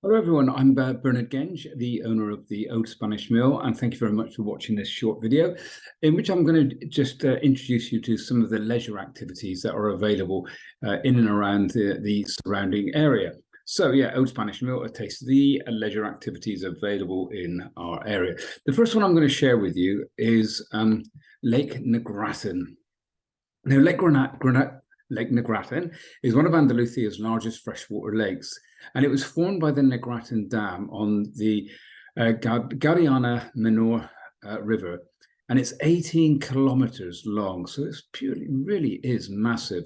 Hello everyone, I'm Bernard Genge, the owner of the Old Spanish Mill, and thank you very much for watching this short video in which I'm going to just introduce you to some of the leisure activities that are available in and around the surrounding area. So yeah, Old Spanish Mill, a taste of the leisure activities available in our area. The first one I'm going to share with you is Lake Negratin. Now, Lake Negratin is one of Andalusia's largest freshwater lakes, and it was formed by the Negratin Dam on the Guadiana Menor River, and it's 18 kilometers long, so it's really is massive.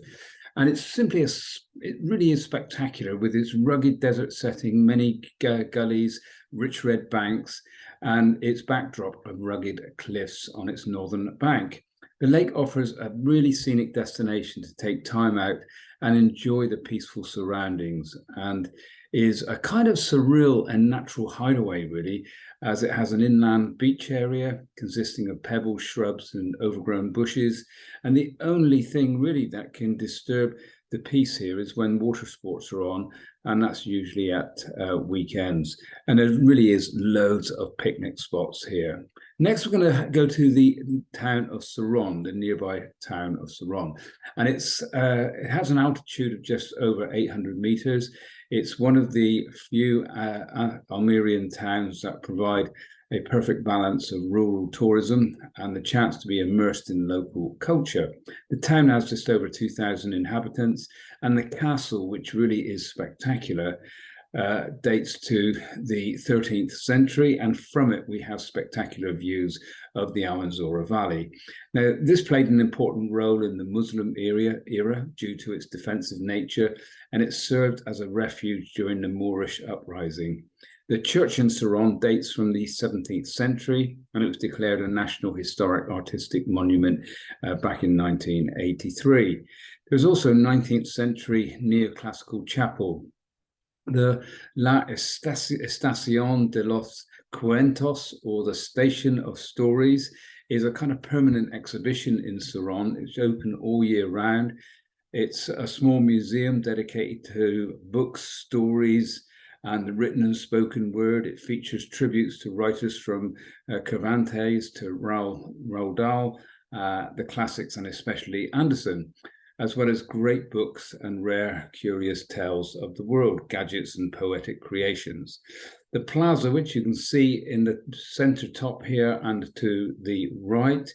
And it's it really is spectacular with its rugged desert setting, many gullies, rich red banks, and its backdrop of rugged cliffs on its northern bank. The lake offers a really scenic destination to take time out and enjoy the peaceful surroundings, and is a kind of surreal and natural hideaway, really, as it has an inland beach area consisting of pebbles, shrubs, and overgrown bushes. And the only thing really that can disturb the peace here is when water sports are on, and that's usually at weekends. And there really is loads of picnic spots here. Next, we're going to go to the town of Sarron, the nearby town of Sarron. And it has an altitude of just over 800 meters. It's one of the few Almerian towns that provide a perfect balance of rural tourism and the chance to be immersed in local culture. The town has just over 2,000 inhabitants, and the castle, which really is spectacular, dates to the 13th century, and from it we have spectacular views of the Almanzora Valley. Now, this played an important role in the Muslim era due to its defensive nature, and it served as a refuge during the Moorish uprising. The church in Sarron dates from the 17th century, and it was declared a National Historic Artistic Monument back in 1983. There's also a 19th century neoclassical chapel. The La Estación de los Cuentos, or the Station of Stories, is a kind of permanent exhibition in Sarron. It's open all year round. It's a small museum dedicated to books, stories, and the written and spoken word. It features tributes to writers from Cervantes to Roald Dahl, the classics, and especially Anderson, as well as great books and rare, curious tales of the world, gadgets and poetic creations. The plaza, which you can see in the center top here and to the right,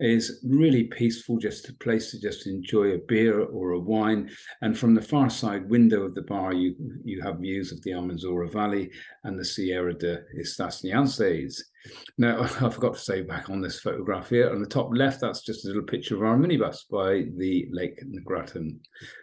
is really peaceful, just a place to just enjoy a beer or a wine. And from the far side window of the bar, you have views of the Almanzora Valley and the Sierra de Estaciones. Now, I forgot to say back on this photograph here, on the top left, that's just a little picture of our minibus by the Lake Negratin.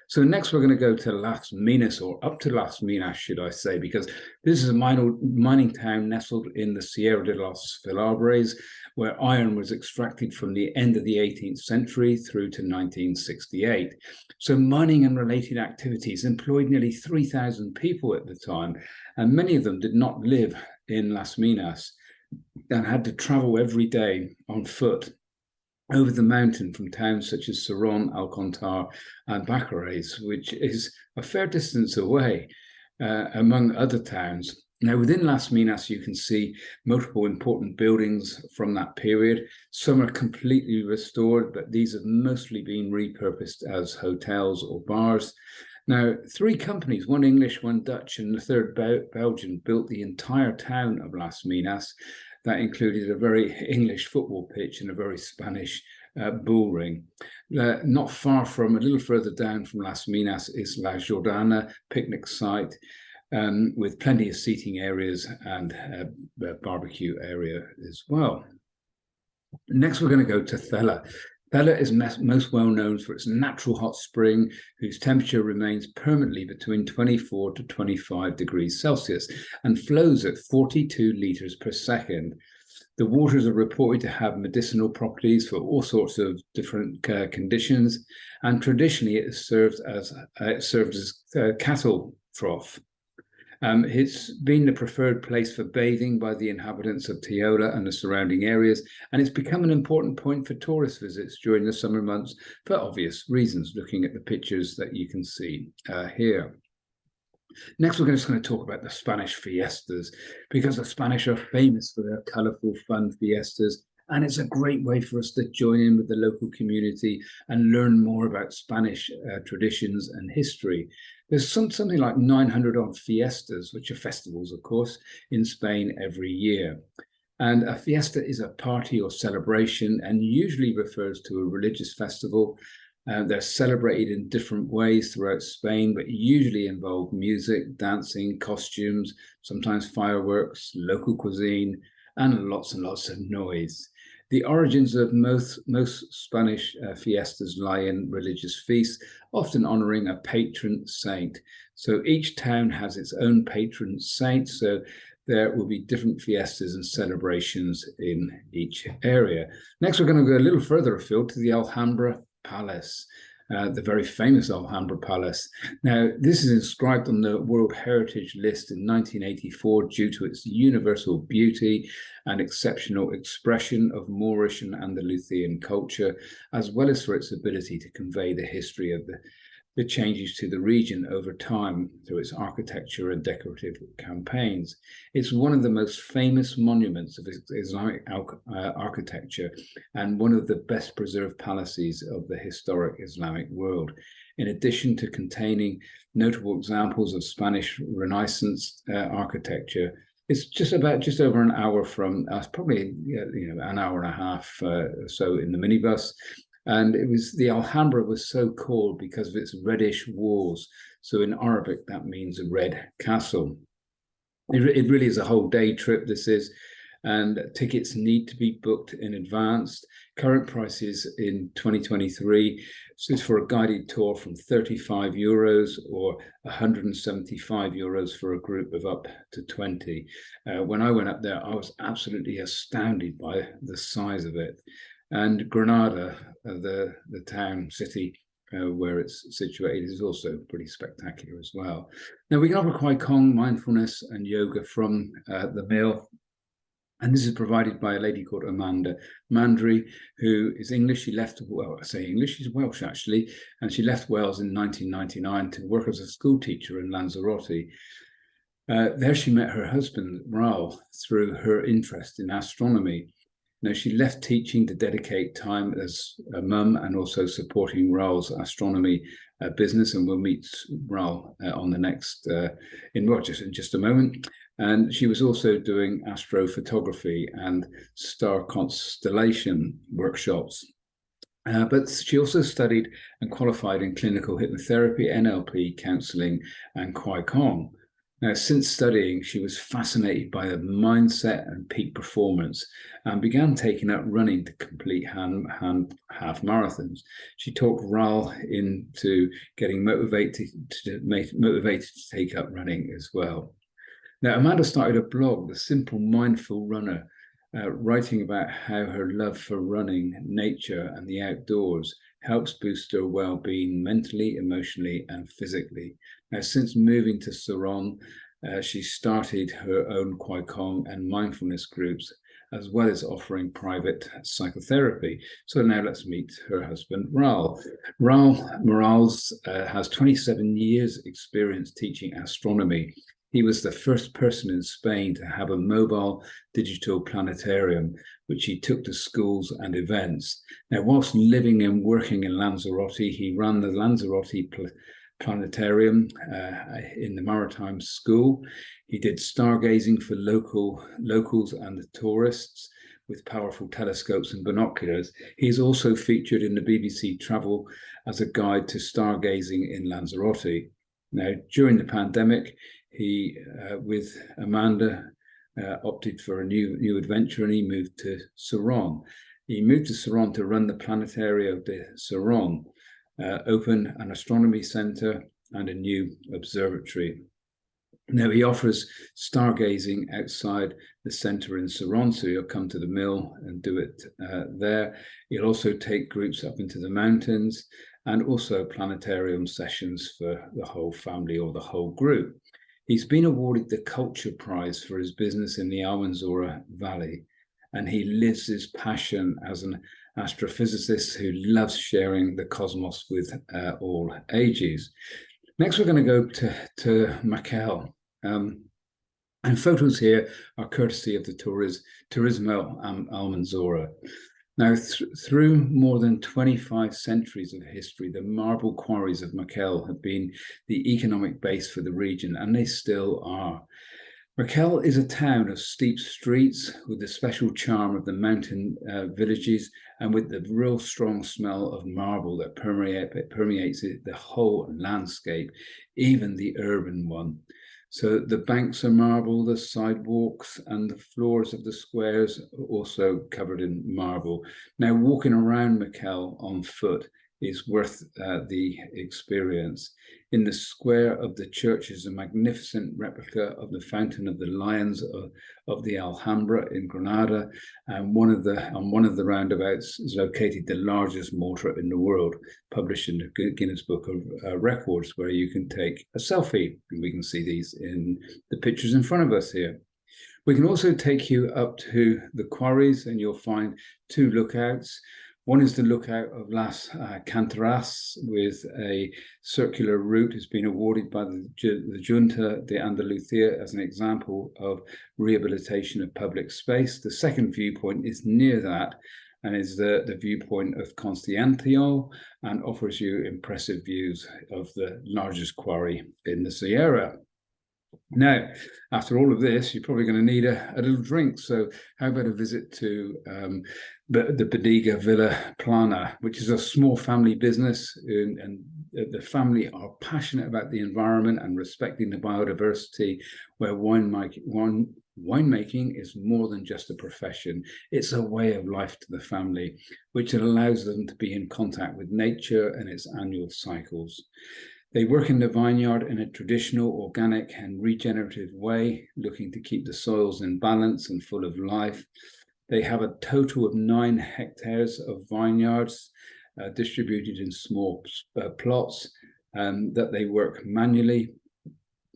So next we're going to go to Las Minas, or up to Las Minas, should I say, because this is a mining town nestled in the Sierra de los Filabres, where iron was extracted from the end of the 18th century through to 1968. So mining and related activities employed nearly 3,000 people at the time, and many of them did not live in Las Minas and had to travel every day on foot over the mountain from towns such as Sarron, Alcántar, and Bacares, which is a fair distance away, among other towns. Now, within Las Minas, you can see multiple important buildings from that period. Some are completely restored, but these have mostly been repurposed as hotels or bars. Now, 3 companies, one English, one Dutch, and the third Belgian, built the entire town of Las Minas. That included a very English football pitch and a very Spanish bull ring. Not far from, a little further down from Las Minas, is La Jordana picnic site, with plenty of seating areas and a barbecue area as well. Next, we're going to go to Thella. Thella is most well known for its natural hot spring, whose temperature remains permanently between 24 to 25 degrees Celsius and flows at 42 liters per second. The waters are reported to have medicinal properties for all sorts of different conditions, and traditionally it served as cattle trough. It's been the preferred place for bathing by the inhabitants of Tiola and the surrounding areas, and it's become an important point for tourist visits during the summer months for obvious reasons, looking at the pictures that you can see here. Next, we're just going to talk about the Spanish fiestas, because the Spanish are famous for their colorful, fun fiestas. And it's a great way for us to join in with the local community and learn more about Spanish traditions and history. There's something like 900 odd fiestas, which are festivals, of course, in Spain every year. And a fiesta is a party or celebration and usually refers to a religious festival. They're celebrated in different ways throughout Spain, but usually involve music, dancing, costumes, sometimes fireworks, local cuisine, and lots of noise. The origins of most Spanish fiestas lie in religious feasts, often honoring a patron saint. So each town has its own patron saint, so there will be different fiestas and celebrations in each area. Next, we're going to go a little further afield to the Alhambra Palace, the very famous Alhambra Palace. Now, this is inscribed on the World Heritage List in 1984 due to its universal beauty and exceptional expression of Moorish and Andalusian culture, as well as for its ability to convey the history of the changes to the region over time through its architecture and decorative campaigns. It's one of the most famous monuments of Islamic architecture and one of the best preserved palaces of the historic Islamic world. In addition to containing notable examples of Spanish Renaissance architecture, it's just over an hour from us, probably an hour and a half or so in the minibus. And the Alhambra was so called because of its reddish walls. So in Arabic, that means a red castle. It really is a whole day trip, this is, and tickets need to be booked in advance. Current prices in 2023 is for a guided tour from 35 euros or 175 euros for a group of up to 20. When I went up there, I was absolutely astounded by the size of it. And Granada, the town, city where it's situated, is also pretty spectacular as well. Now, we can offer Kwai Kong, mindfulness and yoga from the mill. And this is provided by a lady called Amanda Mandry, who is English. She left, well, I say English, she's Welsh actually, and she left Wales in 1999 to work as a school teacher in Lanzarote. There she met her husband, Raul, through her interest in astronomy. Now, she left teaching to dedicate time as a mum and also supporting Raul's astronomy business. And we'll meet Raul on the next, in just a moment. And she was also doing astrophotography and star constellation workshops. But she also studied and qualified in clinical hypnotherapy, NLP, counseling, and Kwai Kong. Now, since studying, she was fascinated by the mindset and peak performance and began taking up running to complete half marathons. She talked Raul into getting motivated to take up running as well. Now, Amanda started a blog, The Simple Mindful Runner, writing about how her love for running, nature, and the outdoors helps boost her well-being mentally, emotionally, and physically. Now, since moving to Saron, she started her own Kwai Kong and mindfulness groups, as well as offering private psychotherapy. So now let's meet her husband, Raul. Raul Morales has 27 years experience teaching astronomy. He was the first person in Spain to have a mobile digital planetarium, which he took to schools and events. Now, whilst living and working in Lanzarote, he ran the Lanzarote Planetarium in the Maritime School. He did stargazing for locals and the tourists with powerful telescopes and binoculars. He's also featured in the BBC Travel as a guide to stargazing in Lanzarote. Now, during the pandemic, he, with Amanda, opted for a new adventure, and he moved to Saron. He moved to Saron to run the Planetario de Saron, open an astronomy center and a new observatory. Now, he offers stargazing outside the center in Saron, so you'll come to the mill and do it there. He'll also take groups up into the mountains and also planetarium sessions for the whole family or the whole group. He's been awarded the Culture Prize for his business in the Almanzora Valley, and he lives his passion as an astrophysicist who loves sharing the cosmos with all ages. Next, we're going to go to Macael. And photos here are courtesy of the Turismo Almanzora. Now, through more than 25 centuries of history, the marble quarries of Macael have been the economic base for the region, and they still are. Macael is a town of steep streets with the special charm of the mountain villages and with the real strong smell of marble that permeates the whole landscape, even the urban one. So the banks are marble, the sidewalks and the floors of the squares are also covered in marble. Now, walking around Macael on foot is worth the experience. In the square of the church is a magnificent replica of the Fountain of the Lions of the Alhambra in Granada, and on one of the roundabouts is located the largest mortar in the world, published in the Guinness Book of Records, where you can take a selfie, and we can see these in the pictures in front of us here. We can also take you up to the quarries, and you'll find two lookouts. One is the lookout of Las Canteras with a circular route. Has been awarded by the Junta de Andalucía as an example of rehabilitation of public space. The second viewpoint is near that and is the viewpoint of Constancia and offers you impressive views of the largest quarry in the Sierra. Now, after all of this, you're probably going to need a little drink. So how about a visit to the Bodega Villa Plana, which is a small family business, and the family are passionate about the environment and respecting the biodiversity, where winemaking is more than just a profession. It's a way of life to the family, which allows them to be in contact with nature and its annual cycles. They work in the vineyard in a traditional, organic and regenerative way, looking to keep the soils in balance and full of life. They have a total of 9 hectares of vineyards distributed in small plots that they work manually.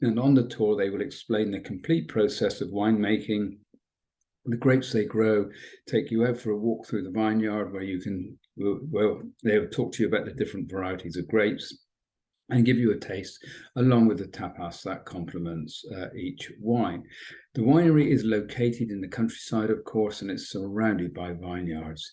And on the tour, they will explain the complete process of winemaking, the grapes they grow, take you out for a walk through the vineyard where you can, well, they'll talk to you about the different varieties of grapes and give you a taste along with the tapas that complements each wine. The winery is located in the countryside, of course, and it's surrounded by vineyards.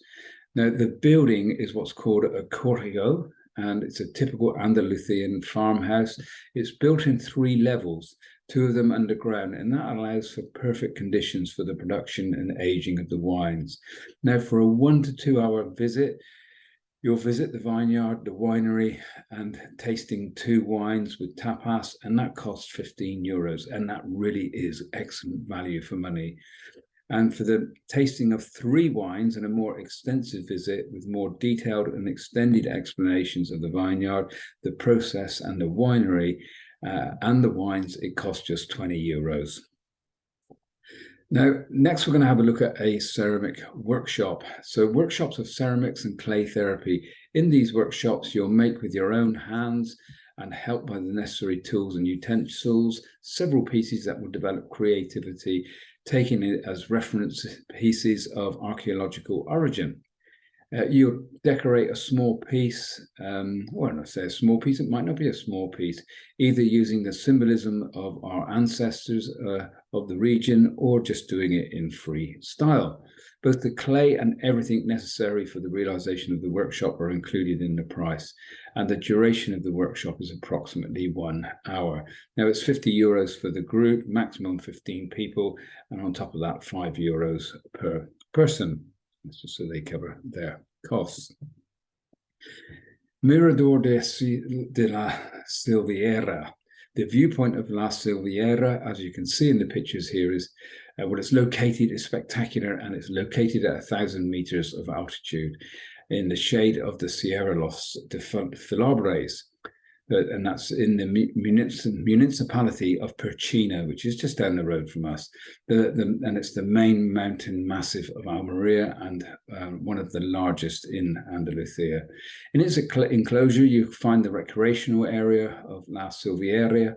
Now, the building is what's called a correo, and it's a typical Andalusian farmhouse. It's built in 3 levels, 2 of them underground, and that allows for perfect conditions for the production and aging of the wines. Now, for a 1 to 2 hour visit, you'll visit the vineyard, the winery, and tasting 2 wines with tapas, and that costs €15, and that really is excellent value for money. And for the tasting of 3 wines and a more extensive visit with more detailed and extended explanations of the vineyard, the process, and the winery, and the wines, it costs just €20. Now, next we're going to have a look at a ceramic workshop. So workshops of ceramics and clay therapy. In these workshops, you'll make with your own hands and helped by the necessary tools and utensils, several pieces that will develop creativity, taking it as reference pieces of archaeological origin. You'll decorate a small piece, when I say a small piece, it might not be a small piece, either using the symbolism of our ancestors of the region or just doing it in free style. Both the clay and everything necessary for the realization of the workshop are included in the price, and the duration of the workshop is approximately 1 hour. Now, it's €50 for the group, maximum 15 people, and on top of that, €5 per person. That's just so they cover their costs. Mirador de la Silviera. The viewpoint of La Silviera, as you can see in the pictures here, is well, it's located, is spectacular, and it's located at 1,000 meters of altitude in the shade of the Sierra Los de Filabres. And that's in the municipality of Perchina, which is just down the road from us. And it's the main mountain massif of Almeria and one of the largest in Andalusia. In its enclosure, you find the recreational area of La Silviera,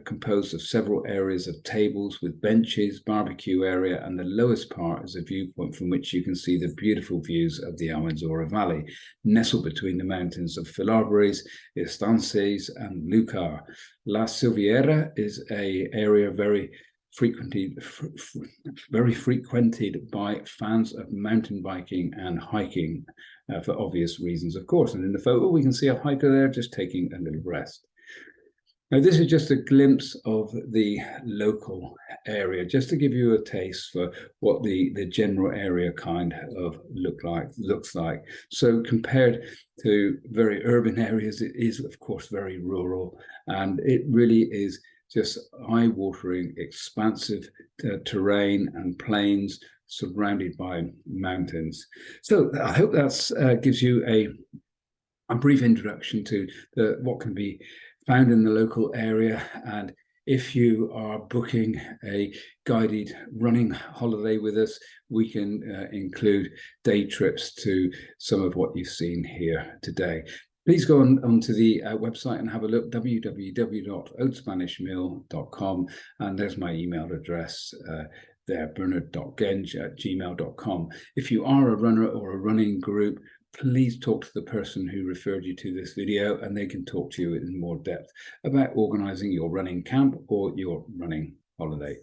composed of several areas of tables with benches, barbecue area, and the lowest part is a viewpoint from which you can see the beautiful views of the Almanzora Valley, nestled between the mountains of Filabres, Estances, and Lucar. La Silviera is an area very frequented by fans of mountain biking and hiking for obvious reasons, of course. And in the photo, we can see a hiker there just taking a little rest. Now, this is just a glimpse of the local area, just to give you a taste for what the general area kind of looks like. So compared to very urban areas, it is, of course, very rural, and it really is just eye-watering, expansive terrain and plains surrounded by mountains. So I hope that gives you a brief introduction to what can be found in the local area. And if you are booking a guided running holiday with us, we can include day trips to some of what you've seen here today. Please go onto the website and have a look, www.outespanishmill.com, and there's my email address there, bernard.genge@gmail.com. If you are a runner or a running group, please talk to the person who referred you to this video, and they can talk to you in more depth about organising your running camp or your running holiday.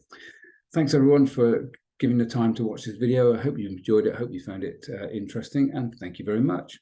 Thanks everyone for giving the time to watch this video. I hope you enjoyed it. I hope you found it interesting, and thank you very much.